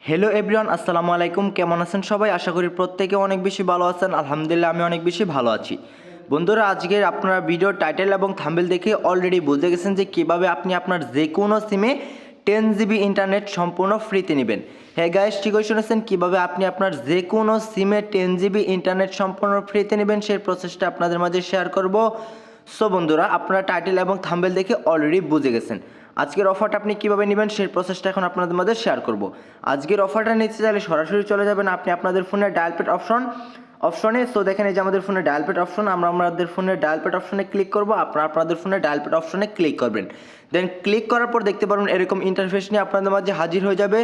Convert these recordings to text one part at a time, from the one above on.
Hello everyone, আসসালামু আলাইকুম। কেমন আছেন সবাই? আশা করি প্রত্যেকে অনেক বেশি ভালো আছেন। আলহামদুলিল্লাহ আমি অনেক বেশি ভালো আছি। বন্ধুরা, আজকের আপনারা ভিডিও টাইটেল এবং থাম্বনেল দেখে অলরেডি বুঝে গেছেন যে কীভাবে আপনি আপনার যে কোনো সিমে 10 GB ইন্টারনেট সম্পূর্ণ ফ্রিতে নেবেন। হ্যাঁ গাইস, ঠিকই শুনেছেন, কীভাবে আপনি আপনার যে কোনো সিমে 10 GB ইন্টারনেট সম্পূর্ণ ফ্রিতে নেবেন সেই প্রসেসটা আপনাদের মাঝে শেয়ার করব। সো বন্ধুরা, আপনারা টাইটেল এবং থাম্বনেল দেখে অলরেডি বুঝে গেছেন আজকের অফারটা আপনি কীভাবে নেবেন সেই প্রসেসটা এখন আপনাদের মধ্যে শেয়ার করব। আজকের অফারটা নিতে চাইলে সরাসরি চলে যাবেন আপনি আপনাদের ফোনের ডায়াল প্যাড অপশনে। সো দেখেন, এই যে আমাদের ফোনে ডায়াল প্যাড অপশন, আমরা আমাদের ফোনের ডায়াল প্যাড অপশনে ক্লিক করব। আপনারা আপনাদের ফোনে ডায়াল প্যাড অপশনে ক্লিক করবেন। দেন ক্লিক করার পর দেখতে পারবেন এরকম ইন্টারফেস নিয়ে আপনাদের মাঝে হাজির হয়ে যাবে।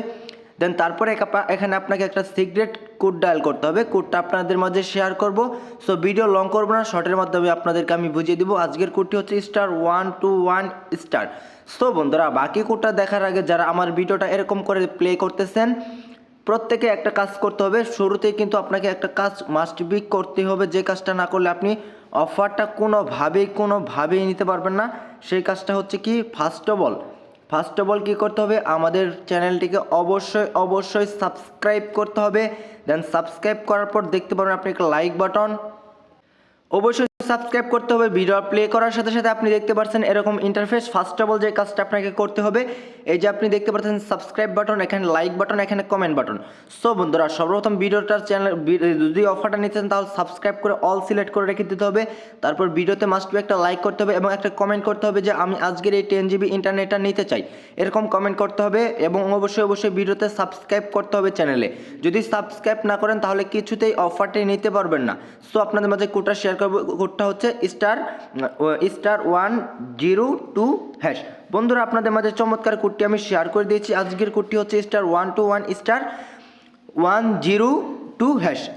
দেন তারপরে এখানে আপনাকে একটা সিক্রেট কোড ডায়াল করতে হবে। কোডটা আপনাদের মাঝে শেয়ার করব। সো ভিডিও লং করবো না, শর্টের মাধ্যমে আপনাদেরকে আমি বুঝিয়ে দিব। আজকের কোডটি হচ্ছে *121*। সো বন্ধুরা, বাকি কোডটা দেখার আগে যারা আমার ভিডিওটা এরকম করে প্লে করতেছেন, প্রত্যেকে একটা কাজ করতে হবে। শুরুতেই কিন্তু আপনাকে একটা কাজ মাস্ট বি করতে হবে, যে কাজটা না করলে আপনি অফারটা কোনোভাবেই নিতে পারবেন না। সেই কাজটা হচ্ছে কি, ফার্স্ট অফ অল কী করতে হবে, আমাদের চ্যানেলটিকে অবশ্যই সাবস্ক্রাইব করতে হবে। দেন সাবস্ক্রাইব করার পর দেখতে পাবেন আপনি একটা লাইক বাটন, অবশ্যই সাবস্ক্রাইব করতে হবে। ভিডিও প্লে করার সাথে সাথে আপনি দেখতে পাচ্ছেন এরকম ইন্টারফেস। ফার্স্ট অফ অল যে কাজটা আপনাকে করতে হবে, এই যে আপনি দেখতে পাচ্ছেন সাবস্ক্রাইব বাটন, এখানে লাইক বাটন, এখানে কমেন্ট বাটন। সো বন্ধুরা, সর্বপ্রথম ভিডিওটার চ্যানেল যদি অফারটা নিতেন তাহলে সাবস্ক্রাইব করে অল সিলেক্ট করে রেখে দিতে হবে। তারপর ভিডিওতে মাস্ট বি একটা লাইক করতে হবে এবং একটা কমেন্ট করতে হবে যে আমি আজকের এই 10 GB ইন্টারনেটটা নিতে চাই, এরকম কমেন্ট করতে হবে। এবং অবশ্যই ভিডিওতে সাবস্ক্রাইব করতে হবে চ্যানেলে। যদি সাবস্ক্রাইব না করেন তাহলে কিছুতেই অফারটি নিতে পারবেন না। সো আপনাদের মাঝে কোডটা শেয়ার করবো। কোডটা হচ্ছে *102#। বন্ধুরা, আপনাদের মাঝে চমৎকার কোডটি আমি শেয়ার করে দিয়েছি। আজকের কোডটি হচ্ছে *121*102#।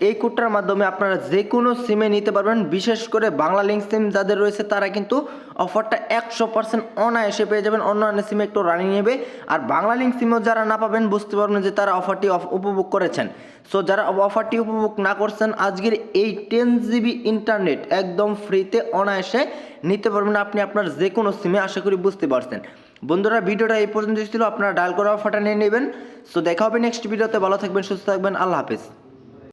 এই কোডটার মাধ্যমে আপনারা যে কোনো সিমে নিতে পারবেন। বিশেষ করে বাংলা লিঙ্ক সিম যাদের রয়েছে তারা কিন্তু অফারটা 100% অনায়াসে পেয়ে যাবেন। অন্যান্য সিমে একটু রানিং নেবে। আর বাংলা লিঙ্ক সিমও যারা না পাবেন, বুঝতে পারবেন যে তারা অফারটি উপভোগ করেছেন। সো যারা অফারটি উপভোগ না করছেন, আজকের এই 10 GB ইন্টারনেট একদম ফ্রিতে অনায়াসে নিতে পারবেন আপনি আপনার যে কোনো সিমে। আশা করি বুঝতে পারছেন। বন্ধুরা, ভিডিওটা এই পর্যন্ত ছিল। আপনারা ডায়াল করা অফারটা নিয়ে নেবেন। সো দেখা হবে নেক্সট ভিডিওতে। ভালো থাকবেন, সুস্থ থাকবেন। আল্লাহ হাফেজ।